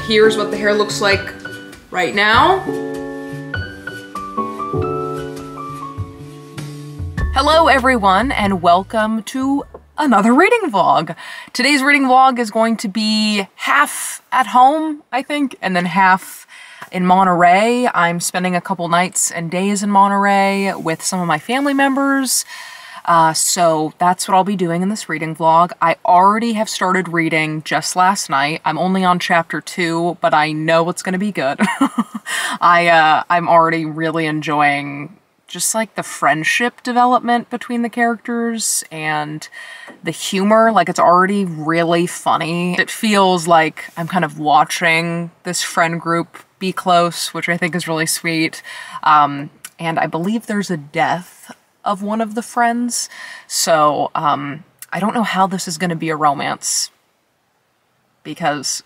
here's what the hair looks like right now. Hello everyone, and welcome to another reading vlog. Today's reading vlog is going to be half at home, I think, and then half in Monterey. I'm spending a couple nights and days in Monterey with some of my family members. So that's what I'll be doing in this reading vlog. I already have started reading just last night. I'm only on chapter 2, but I know it's gonna be good. I'm already really enjoying just like the friendship development between the characters and the humor. Like, it's already really funny. It feels like I'm kind of watching this friend group be close, which I think is really sweet. And I believe there's a death of one of the friends. So I don't know how this is going to be a romance, because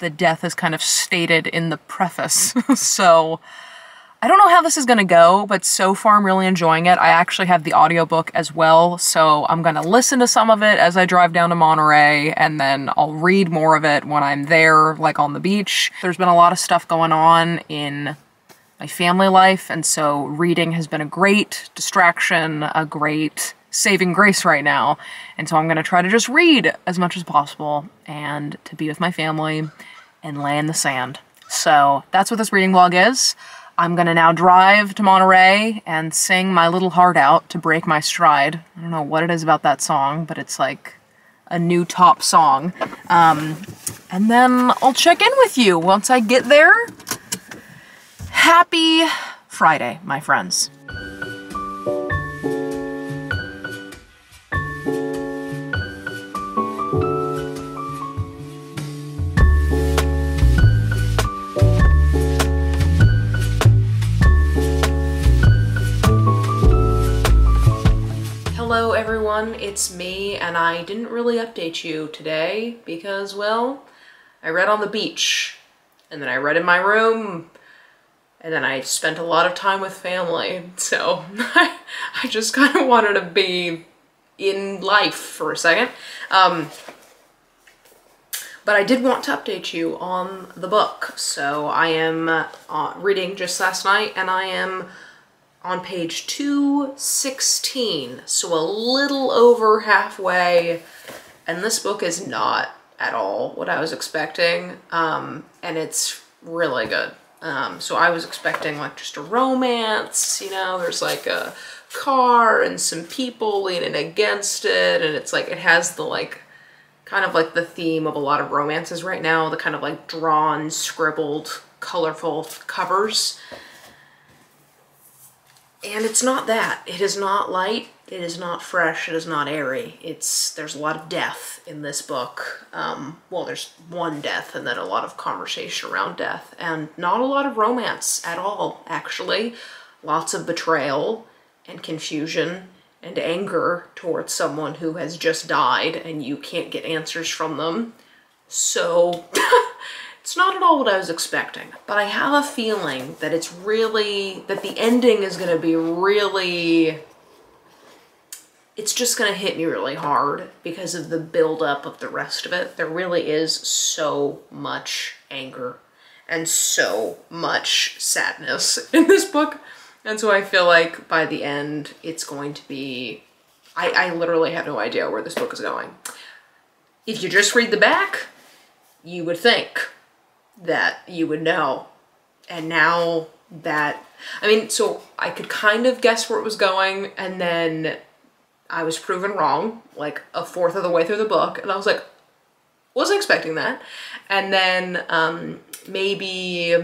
the death is kind of stated in the preface. So I don't know how this is going to go, but so far I'm really enjoying it. I actually have the audiobook as well, so I'm going to listen to some of it as I drive down to Monterey, and then I'll read more of it when I'm there, like on the beach. There's been a lot of stuff going on in my family life, and so reading has been a great distraction, a great saving grace right now. And so I'm going to try to just read as much as possible and to be with my family and lay in the sand. So that's what this reading vlog is. I'm gonna now drive to Monterey and sing my little heart out to break my stride. I don't know what it is about that song, but it's like a new top song. And then I'll check in with you once I get there. Happy Friday, my friends. Hello everyone, it's me, and I didn't really update you today because, well, I read on the beach, and then I read in my room, and then I spent a lot of time with family, so I just kind of wanted to be in life for a second. But I did want to update you on the book. So I am reading just last night, and I am on page 216, so a little over halfway, and this book is not at all what I was expecting, and it's really good. So I was expecting like just a romance, you know, there's like a car and some people leaning against it, and it's like, it has the like, kind of like the theme of a lot of romances right now, the kind of like drawn, scribbled, colorful covers. And it's not that. It is not light, it is not fresh, it is not airy. There's a lot of death in this book. Well, there's one death and then a lot of conversation around death, and not a lot of romance at all, actually. Lots of betrayal and confusion and anger towards someone who has just died and you can't get answers from them. So it's not at all what I was expecting, but I have a feeling that it's really, that the ending is gonna be really, it's just gonna hit me really hard because of the buildup of the rest of it. There really is so much anger and so much sadness in this book. And so I feel like by the end, it's going to be, I literally have no idea where this book is going. If you just read the back, you would think that you would know. And now that, I mean, so I could kind of guess where it was going, and then I was proven wrong, like a fourth of the way through the book, and I was like, wasn't expecting that. And then maybe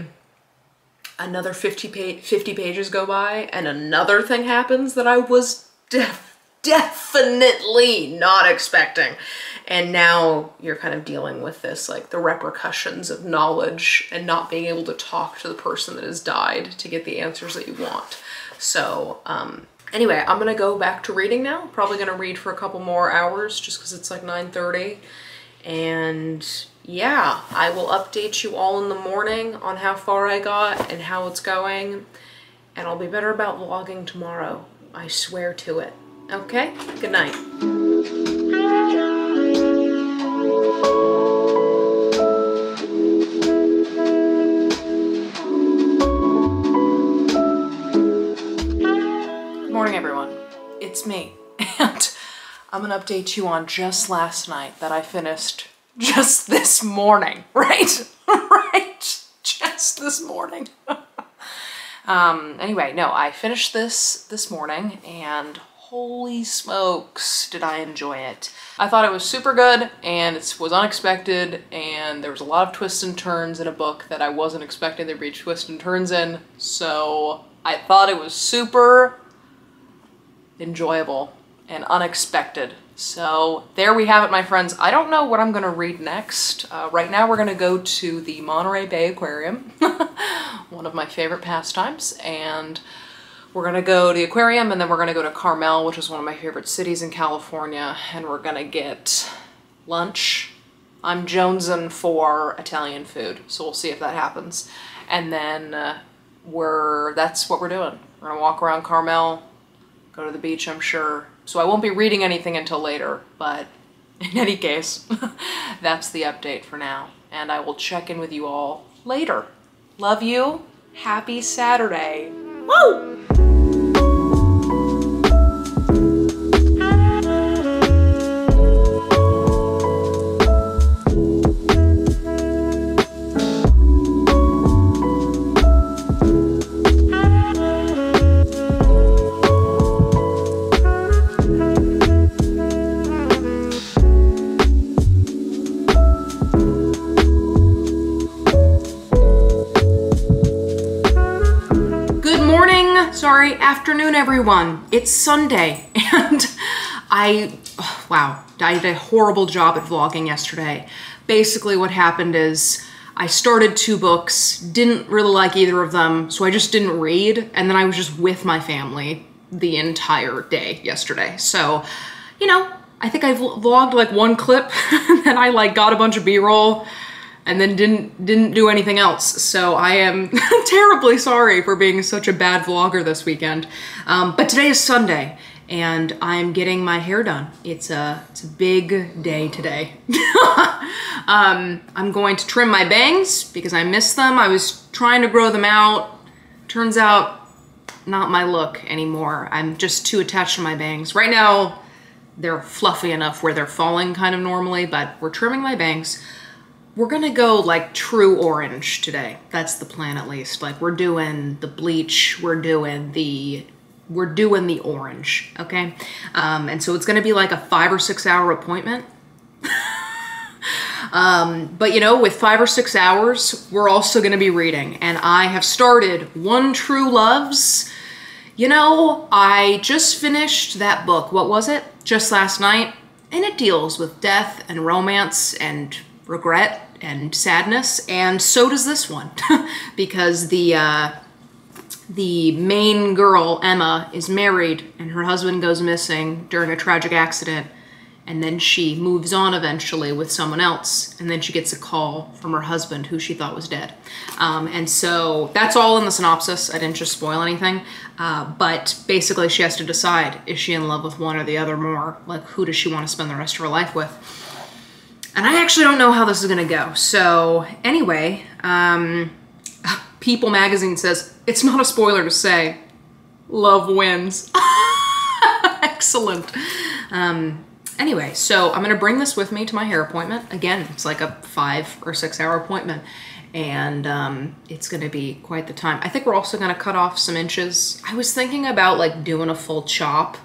another 50 pages go by, and another thing happens that I was definitely not expecting. And now you're kind of dealing with this, like the repercussions of knowledge and not being able to talk to the person that has died to get the answers that you want. So anyway, I'm gonna go back to reading now. Probably gonna read for a couple more hours just because it's like 9:30. And yeah, I will update you all in the morning on how far I got and how it's going. And I'll be better about vlogging tomorrow. I swear to it. Okay? Good night. I'm gonna update you on just last night that I finished just this morning, right? Right, just this morning. Anyway, no, I finished this morning and holy smokes, did I enjoy it. I thought it was super good and it was unexpected and there was a lot of twists and turns in a book that I wasn't expecting there to be twists and turns in. So I thought it was super enjoyable and unexpected. So there we have it, my friends. I don't know what I'm gonna read next. Right now we're gonna go to the Monterey Bay Aquarium, one of my favorite pastimes, and we're gonna go to the aquarium and then we're gonna go to Carmel, which is one of my favorite cities in California, and we're gonna get lunch. I'm jonesing for Italian food, so we'll see if that happens. And then that's what we're doing. We're gonna walk around Carmel, go to the beach, I'm sure. So I won't be reading anything until later, but in any case, that's the update for now. And I will check in with you all later. Love you. Happy Saturday. Woo! Sorry, afternoon everyone. It's Sunday and I did a horrible job at vlogging yesterday. Basically what happened is I started 2 books, didn't really like either of them, so I just didn't read, and then I was just with my family the entire day yesterday. So, you know, I think I vlogged like 1 clip and then I like got a bunch of B-roll and then didn't do anything else. So I am terribly sorry for being such a bad vlogger this weekend. But today is Sunday and I'm getting my hair done. It's a big day today. I'm going to trim my bangs because I miss them. I was trying to grow them out. Turns out not my look anymore. I'm just too attached to my bangs. Right now, they're fluffy enough where they're falling kind of normally, but we're trimming my bangs. We're gonna go like true orange today. That's the plan at least. Like we're doing the bleach, we're doing the orange, okay? And so it's gonna be like a 5 or 6 hour appointment. But you know, with 5 or 6 hours, we're also gonna be reading. And I have started One True Loves. You know, I just finished that book. What was it? Just last night. And it deals with death and romance and regret and sadness, and so does this one. Because the main girl, Emma, is married and her husband goes missing during a tragic accident, and then she moves on eventually with someone else, and then she gets a call from her husband who she thought was dead. And so that's all in the synopsis. I didn't just spoil anything, but basically she has to decide, is she in love with one or the other more? Like, who does she want to spend the rest of her life with? And I actually don't know how this is gonna go. So anyway, People magazine says, it's not a spoiler to say, love wins. Excellent. Anyway, so I'm gonna bring this with me to my hair appointment. Again, it's like a 5 or 6 hour appointment, and it's gonna be quite the time. I think we're also gonna cut off some inches. I was thinking about like doing a full chop,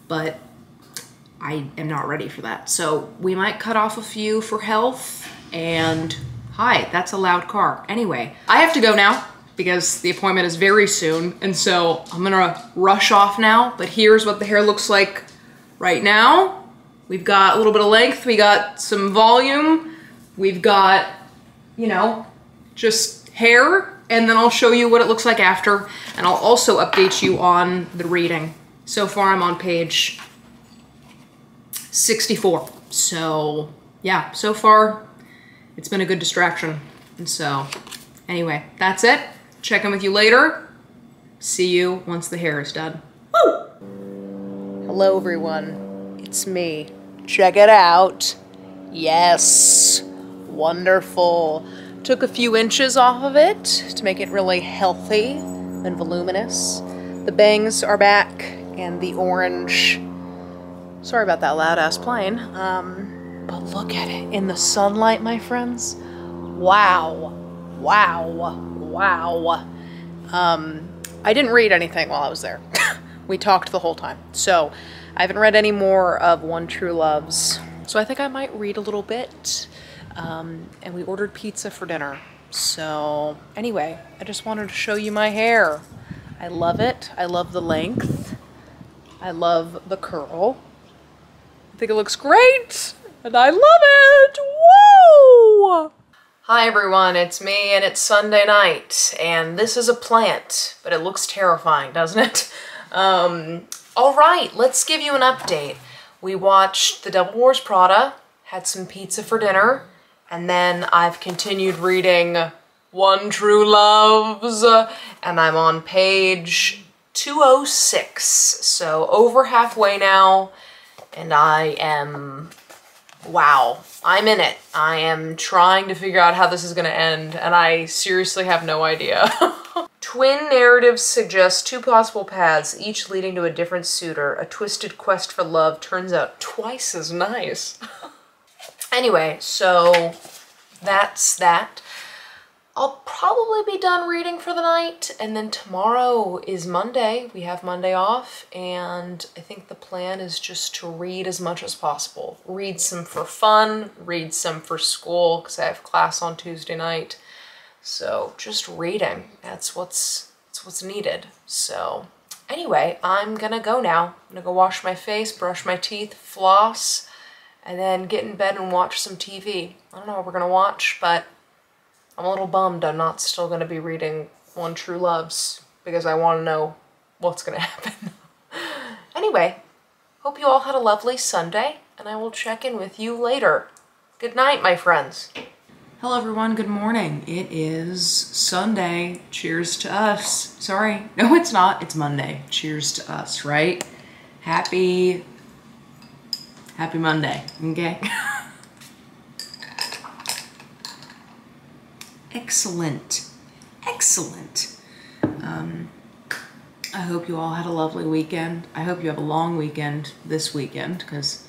but I am not ready for that. So we might cut off a few for health, and hi, that's a loud car. Anyway, I have to go now because the appointment is very soon, and so I'm gonna rush off now, but here's what the hair looks like right now. We've got a little bit of length, we got some volume, we've got, you know, just hair, and then I'll show you what it looks like after, and I'll also update you on the reading. So far I'm on page 64. So yeah, so far it's been a good distraction. And so anyway, that's it. Check in with you later. See you once the hair is done. Woo! Hello everyone, it's me. Check it out. Yes, wonderful. Took a few inches off of it to make it really healthy and voluminous. The bangs are back and the orange Sorry about that loud ass plane. But look at it in the sunlight, my friends. Wow. Wow. Wow. I didn't read anything while I was there. We talked the whole time. So I haven't read any more of One True Loves. So I think I might read a little bit. And we ordered pizza for dinner. So anyway, I just wanted to show you my hair. I love it. I love the length. I love the curl. I think it looks great. And I love it. Whoa! Hi everyone, it's me and it's Sunday night. And this is a plant, but it looks terrifying, doesn't it? All right, let's give you an update. We watched The Devil Wears Prada, had some pizza for dinner, and then I've continued reading One True Loves, and I'm on page 206, so over halfway now, and I am, wow, I'm in it. I am trying to figure out how this is gonna end, and I seriously have no idea. Twin narratives suggest two possible paths, each leading to a different suitor. A twisted quest for love turns out twice as nice. Anyway, so that's that. I'll probably be done reading for the night, and then tomorrow is Monday. We have Monday off, and I think the plan is just to read as much as possible. Read some for fun, read some for school, because I have class on Tuesday night. So just reading, that's what's needed. So anyway, I'm gonna go now. I'm gonna go wash my face, brush my teeth, floss, and then get in bed and watch some TV. I don't know what we're gonna watch, but I'm a little bummed I'm not still gonna be reading One True Loves because I wanna know what's gonna happen. Anyway, hope you all had a lovely Sunday, and I will check in with you later. Good night, my friends. Hello everyone, good morning. It is Sunday. Cheers to us. Sorry, no it's not, it's Monday. Cheers to us, right? Happy Monday, okay? Excellent, excellent. I hope you all had a lovely weekend. I hope you have a long weekend this weekend, because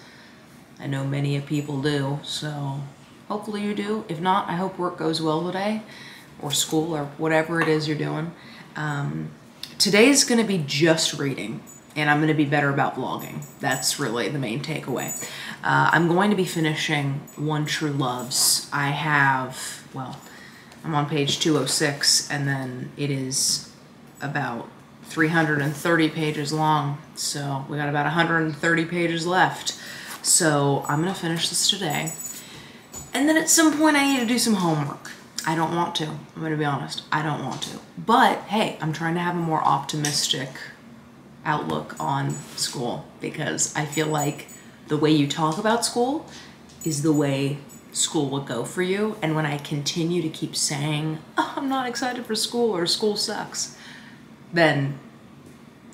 I know many people do, so hopefully you do. If not, I hope work goes well today, or school, or whatever it is you're doing. Today's gonna be just reading, and I'm gonna be better about vlogging. That's really the main takeaway. I'm going to be finishing One True Loves. I have, well, I'm on page 206, and then it is about 330 pages long, so we got about 130 pages left. So I'm gonna finish this today. And then at some point I need to do some homework. I don't want to, I'm gonna be honest, I don't want to. But hey, I'm trying to have a more optimistic outlook on school, because I feel like the way you talk about school is the way school will go for you. And when I continue to keep saying, oh, I'm not excited for school, or school sucks, then,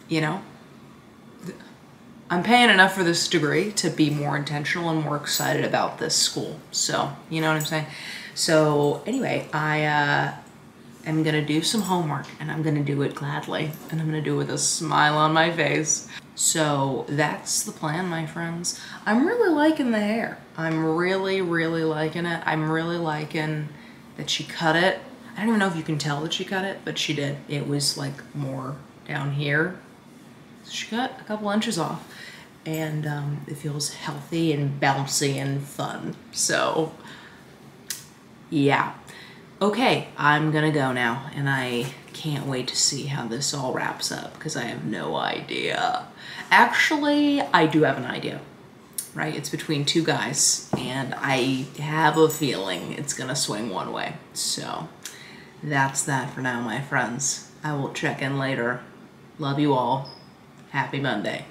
you know, I'm paying enough for this degree to be more intentional and more excited about this school. So, you know what I'm saying? So anyway, I am gonna do some homework, and I'm gonna do it gladly, and I'm gonna do it with a smile on my face. So that's the plan, my friends. I'm really liking the hair. I'm really, really liking it. I'm really liking that she cut it. I don't even know if you can tell that she cut it, but she did. It was like more down here. So she cut a couple inches off, and it feels healthy and bouncy and fun. So yeah. Okay, I'm gonna go now, and I can't wait to see how this all wraps up, because I have no idea. Actually, I do have an idea, right? It's between two guys, and I have a feeling it's gonna swing one way. So that's that for now, my friends. I will check in later. Love you all. Happy Monday.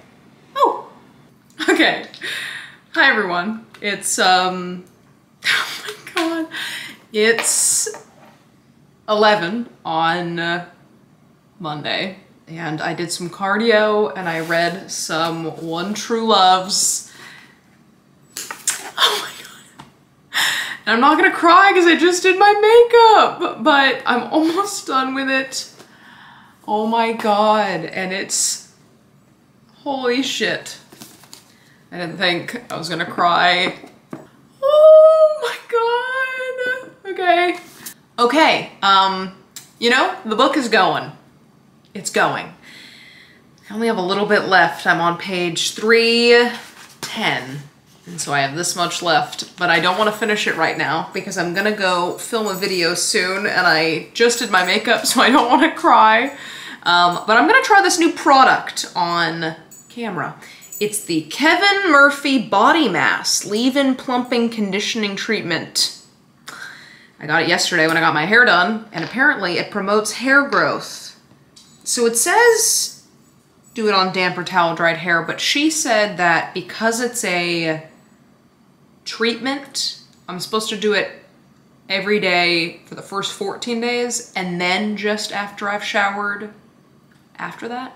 Oh, okay. Hi everyone. It's, oh my God. It's 11 on Monday, and I did some cardio, and I read some One True Loves. Oh my God. And I'm not gonna cry because I just did my makeup, but I'm almost done with it. Oh my God, and it's, holy shit. I didn't think I was gonna cry. Oh my God. Okay. Okay, you know, the book is going. It's going. I only have a little bit left. I'm on page 310. And so I have this much left, but I don't want to finish it right now because I'm gonna go film a video soon and I just did my makeup, so I don't want to cry. But I'm gonna try this new product on camera. It's the Kevin Murphy Body Mass Leave-In Plumping Conditioning Treatment. I got it yesterday when I got my hair done, and apparently it promotes hair growth. So it says do it on damp or towel dried hair, but she said that because it's a treatment, I'm supposed to do it every day for the first 14 days and then just after I've showered after that.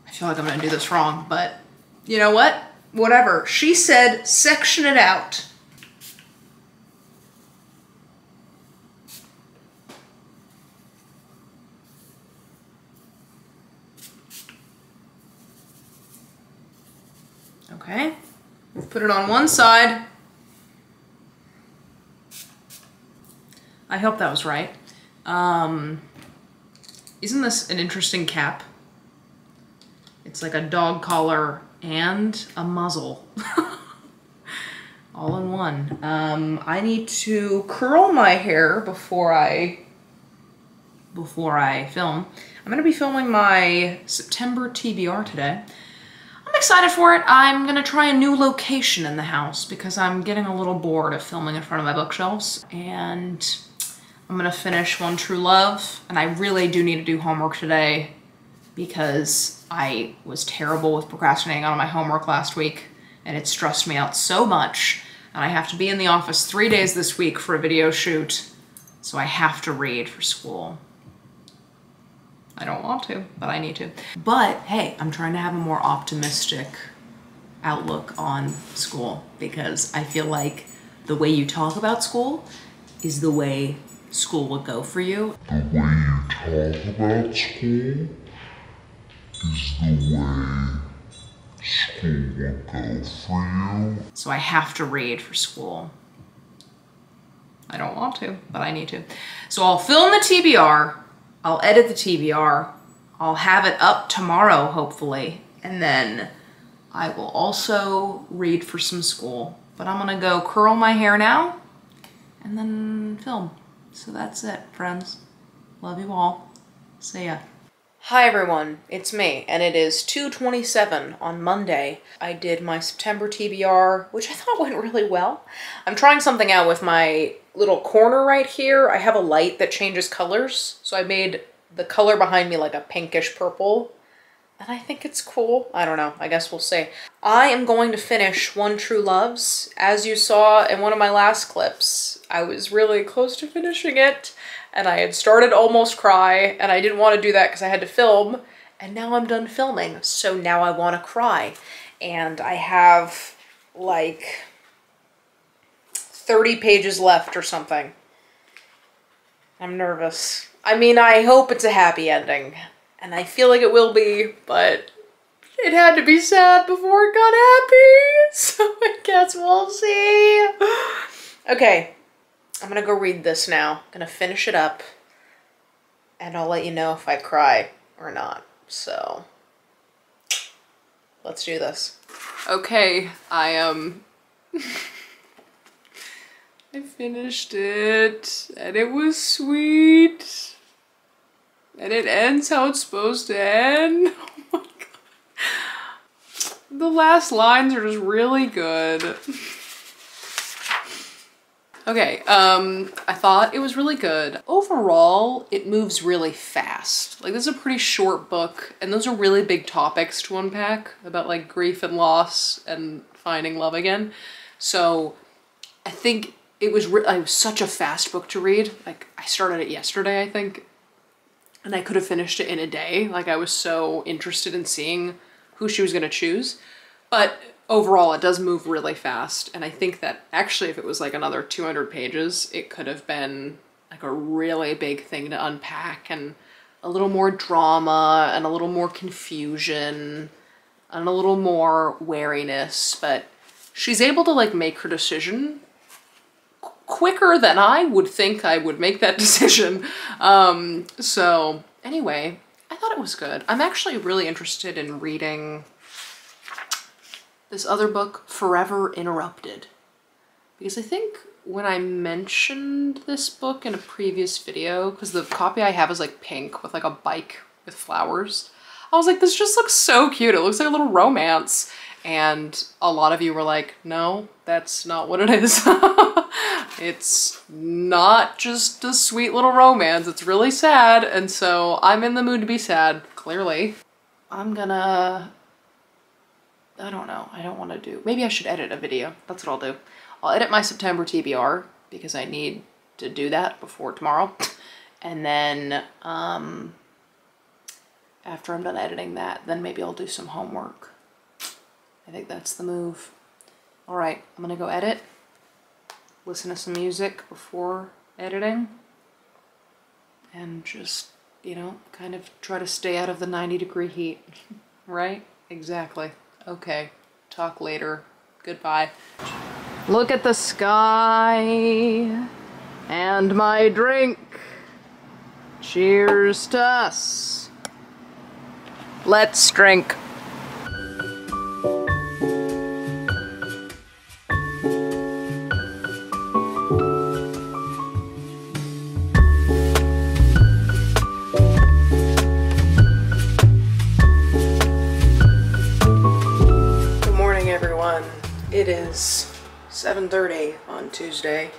I feel like I'm gonna do this wrong, but you know what? Whatever. She said section it out. Okay, we've put it on one side. I hope that was right. Isn't this an interesting cap? It's like a dog collar and a muzzle. All in one. I need to curl my hair before I film. I'm gonna be filming my September TBR today. I'm excited for it. I'm gonna try a new location in the house because I'm getting a little bored of filming in front of my bookshelves, and I'm gonna finish One True Love, and I really do need to do homework today because I was terrible with procrastinating on my homework last week and it stressed me out so much, and I have to be in the office 3 days this week for a video shoot, so I have to read for school. I don't want to, but I need to. But hey, I'm trying to have a more optimistic outlook on school because I feel like the way you talk about school is the way school would go for you. The way you talk about school is the way school would go for you. So I have to read for school. I don't want to, but I need to. So I'll film the TBR, I'll edit the TBR, I'll have it up tomorrow, hopefully, and then I will also read for some school. But I'm gonna go curl my hair now and then film. So that's it, friends. Love you all. See ya. Hi everyone, it's me, and it is 2:27 on Monday. I did my September TBR, which I thought went really well. I'm trying something out with my little corner right here. I have a light that changes colors, so I made the color behind me like a pinkish purple, and I think it's cool. I don't know, I guess we'll see. I am going to finish One True Loves. As you saw in one of my last clips, I was really close to finishing it, and I had started to almost cry, and I didn't want to do that because I had to film, and now I'm done filming, so now I want to cry. And I have like 30 pages left or something. I'm nervous. I mean, I hope it's a happy ending, and I feel like it will be, but it had to be sad before it got happy, so I guess we'll see. Okay. I'm gonna go read this now. I'm gonna finish it up, and I'll let you know if I cry or not. So, let's do this. Okay, I finished it, and it was sweet, and it ends how it's supposed to end. Oh my god. The last lines are just really good. Okay, I thought it was really good. Overall, it moves really fast. Like, this is a pretty short book, and those are really big topics to unpack about, like, grief and loss and finding love again. So, I think it was such a fast book to read. Like, I started it yesterday, I think, and I could have finished it in a day. Like, I was so interested in seeing who she was gonna choose. But overall, it does move really fast, and I think that actually if it was like another 200 pages, it could have been like a really big thing to unpack and a little more drama and a little more confusion. and a little more wariness, but she's able to like make her decision quicker than I would think I would make that decision. So anyway, I thought it was good. I'm actually really interested in reading this other book, Forever Interrupted, because I think when I mentioned this book in a previous video, because the copy I have is like pink with like a bike with flowers, I was like, this just looks so cute. It looks like a little romance. And a lot of you were like, no, that's not what it is. It's not just a sweet little romance. It's really sad. And so I'm in the mood to be sad, clearly. I don't know. I don't want to do, maybe I should edit a video. That's what I'll do. I'll edit my September TBR because I need to do that before tomorrow. And then after I'm done editing that, then maybe I'll do some homework. I think that's the move. All right, I'm gonna go edit, listen to some music before editing, and just, you know, kind of try to stay out of the 90-degree heat, right? Exactly. Okay, talk later. Goodbye. Look at the sky and my drink. Cheers to us. Let's drink. It is 7:30 on Tuesday.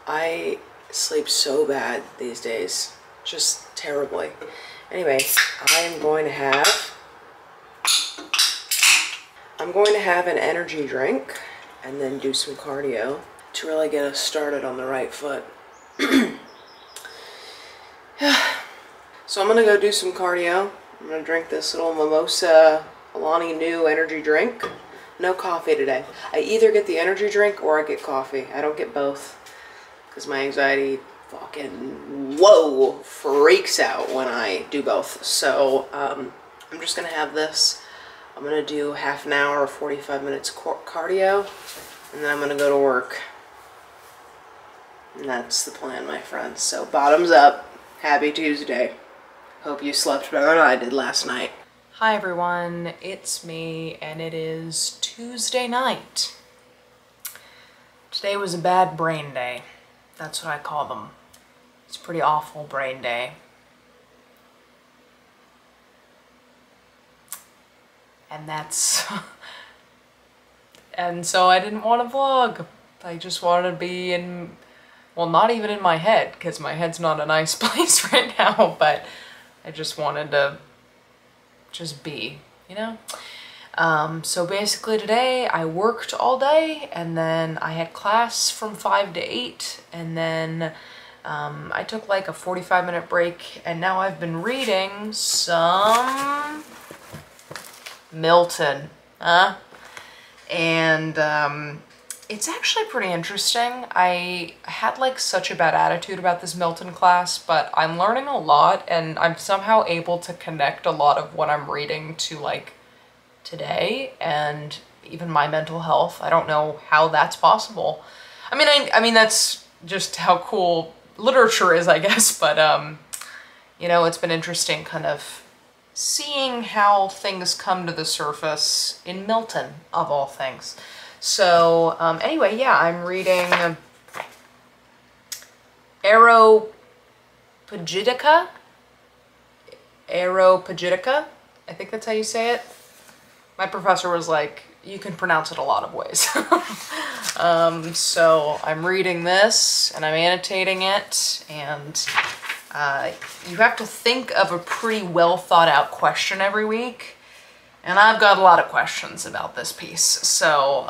I sleep so bad these days, just terribly. Anyway, I'm going to have an energy drink and then do some cardio to really get us started on the right foot. So I'm gonna go do some cardio. I'm gonna drink this little Mimosa Alani Nu energy drink. No coffee today. I either get the energy drink or I get coffee. I don't get both because my anxiety fucking, whoa, freaks out when I do both. So I'm just gonna have this. I'm gonna do half an hour or 45 minutes cardio, and then I'm gonna go to work. And that's the plan, my friends. So bottoms up. Happy Tuesday. Hope you slept better than I did last night. Hi everyone, it's me, and it is Tuesday night. Today was a bad brain day. That's what I call them. It's a pretty awful brain day. And that's... and so I didn't want to vlog. I just wanted to be in... well, not even in my head, because my head's not a nice place right now, but I just wanted to just be, you know? So basically today I worked all day, and then I had class from 5 to 8, and then I took like a 45-minute break, and now I've been reading some Milton, and it's actually pretty interesting. I had like such a bad attitude about this Milton class, but I'm learning a lot, and I'm somehow able to connect a lot of what I'm reading to like today and even my mental health. I don't know how that's possible. I mean that's just how cool literature is, I guess, but you know, it's been interesting kind of seeing how things come to the surface in Milton, of all things. So anyway, yeah, I'm reading Areopagitica. Areopagitica, I think that's how you say it. My professor was like, you can pronounce it a lot of ways. So I'm reading this, and I'm annotating it, and you have to think of a pretty well thought out question every week. And I've got a lot of questions about this piece. So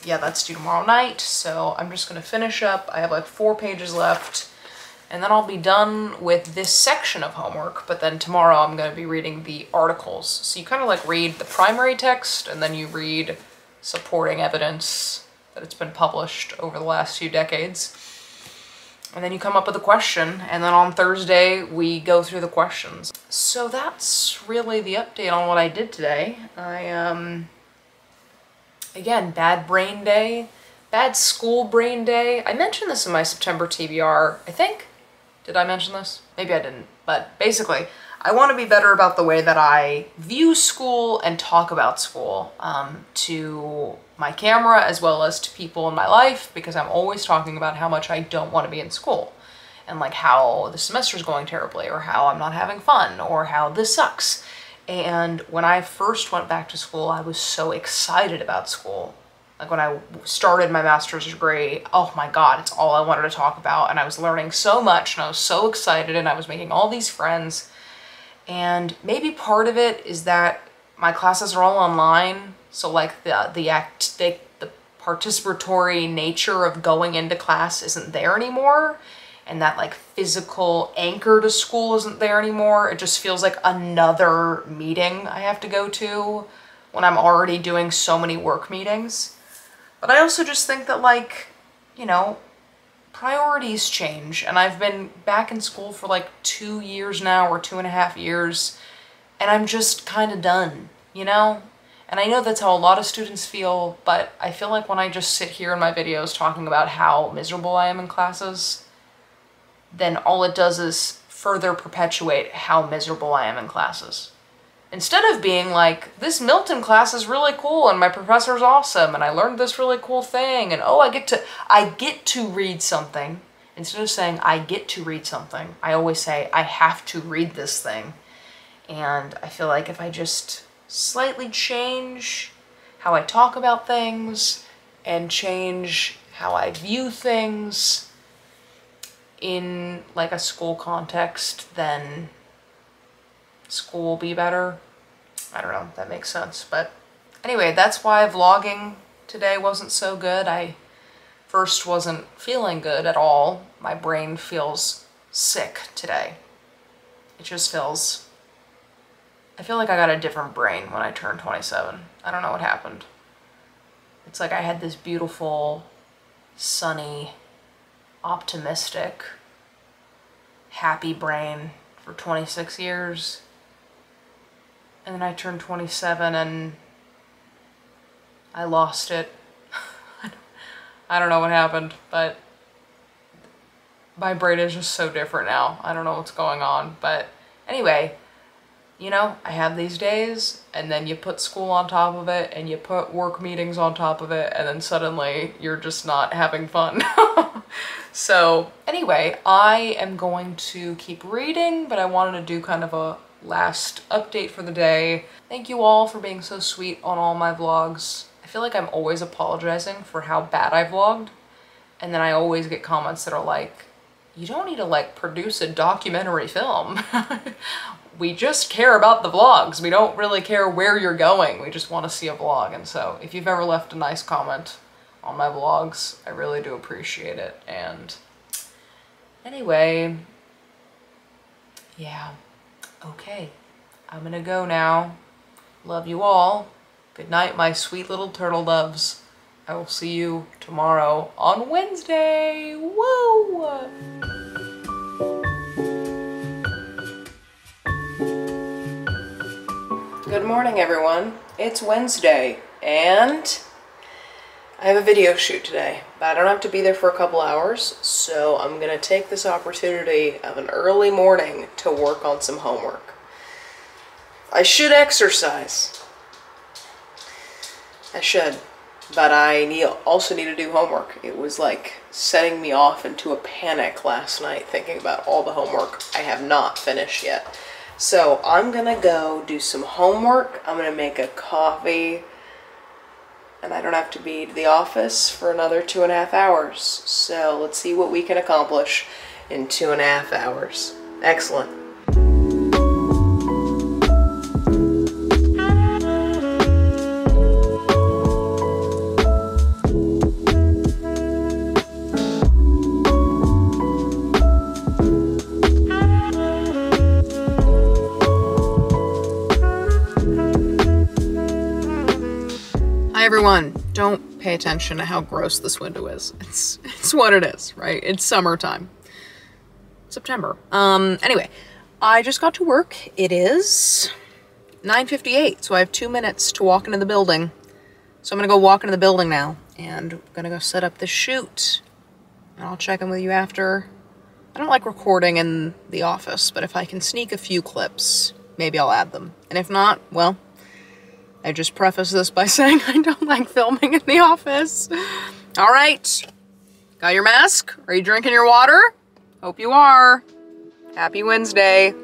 yeah, that's due tomorrow night. So I'm just gonna finish up. I have like 4 pages left, and then I'll be done with this section of homework. But then tomorrow I'm gonna be reading the articles. So you kind of like read the primary text, and then you read supporting evidence that it's been published over the last few decades. And then you come up with a question, and then on Thursday we go through the questions. So that's really the update on what I did today. Again, bad brain day, bad school brain day. I mentioned this in my September TBR, I think. Did I mention this? Maybe I didn't, but basically, I want to be better about the way that I view school and talk about school to my camera as well as to people in my life, because I'm always talking about how much I don't want to be in school and like how the semester's going terribly or how I'm not having fun or how this sucks. And when I first went back to school, I was so excited about school. Like when I started my master's degree, oh my God, it's all I wanted to talk about. And I was learning so much and I was so excited and I was making all these friends. And maybe part of it is that my classes are all online. So like the participatory nature of going into class isn't there anymore. And that like physical anchor to school isn't there anymore. It just feels like another meeting I have to go to when I'm already doing so many work meetings. But I also just think that like, you know, priorities change. And I've been back in school for like 2 years now or 2.5 years. And I'm just kind of done, you know? And I know that's how a lot of students feel, but I feel like when I just sit here in my videos talking about how miserable I am in classes, then all it does is further perpetuate how miserable I am in classes. Instead of being like, this Milton class is really cool and my professor's awesome and I learned this really cool thing and oh, I get to read something. Instead of saying I get to read something, I always say I have to read this thing. And I feel like if I just slightly change how I talk about things and change how I view things in like a school context, then school will be better. I don't know if that makes sense, but anyway, that's why vlogging today wasn't so good. I first wasn't feeling good at all. My brain feels sick today. It just feels, I feel like I got a different brain when I turned 27. I don't know what happened. It's like I had this beautiful, sunny, optimistic, happy brain for 26 years. And then I turned 27 and I lost it. I don't know what happened, but my brain is just so different now. I don't know what's going on, but anyway, you know, I have these days and then you put school on top of it and you put work meetings on top of it and then suddenly you're just not having fun. So anyway, I am going to keep reading, but I wanted to do kind of a last update for the day. Thank you all for being so sweet on all my vlogs. I feel like I'm always apologizing for how bad I vlogged. And then I always get comments that are like, you don't need to like produce a documentary film. We just care about the vlogs. We don't really care where you're going. We just want to see a vlog. And so if you've ever left a nice comment on my vlogs, I really do appreciate it. And anyway, yeah. Okay, I'm gonna go now. Love you all. Good night, my sweet little turtle doves. I will see you tomorrow on Wednesday. Woo! Good morning, everyone. It's Wednesday, and I have a video shoot today, but I don't have to be there for a couple hours, so I'm gonna take this opportunity of an early morning to work on some homework. I should exercise. I should, but I also need to do homework. It was like setting me off into a panic last night thinking about all the homework I have not finished yet. So I'm gonna go do some homework. I'm gonna make a coffee, and I don't have to be to the office for another 2.5 hours. So let's see what we can accomplish in 2.5 hours. Excellent. Hi everyone, don't pay attention to how gross this window is. It's what it is, right? It's summertime. September. Anyway, I just got to work. It is 9:58, so I have 2 minutes to walk into the building. So I'm gonna go walk into the building now, and I'm gonna go set up the shoot. And I'll check in with you after. I don't like recording in the office, but if I can sneak a few clips, maybe I'll add them. And if not, well, I just preface this by saying I don't like filming in the office. All right, got your mask? Are you drinking your water? Hope you are. Happy Wednesday.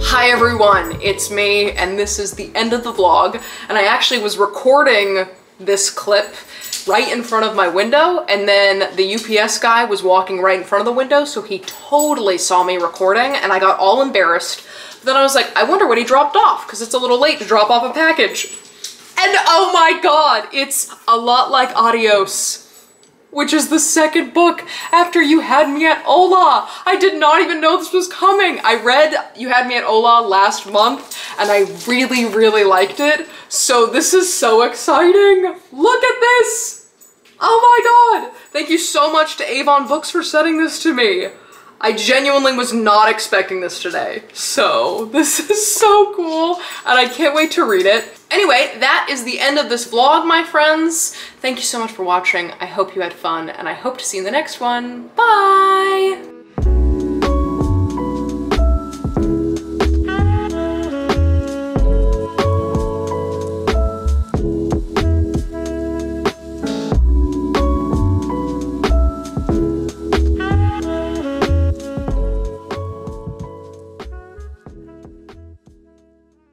Hi everyone, it's me, and this is the end of the vlog. And I actually was recording this clip right in front of my window, and then the UPS guy was walking right in front of the window, so he totally saw me recording, and I got all embarrassed. But then I was like, I wonder what he dropped off, because it's a little late to drop off a package. And oh my god, it's a lot like Adios, which is the second book after You Had Me at Hola. I did not even know this was coming. I read You Had Me at Hola last month, and I really, really liked it. So this is so exciting. Look at this. Oh my god. Thank you so much to Avon Books for sending this to me. I genuinely was not expecting this today. So this is so cool, and I can't wait to read it. Anyway, that is the end of this vlog, my friends. Thank you so much for watching. I hope you had fun, and I hope to see you in the next one. Bye!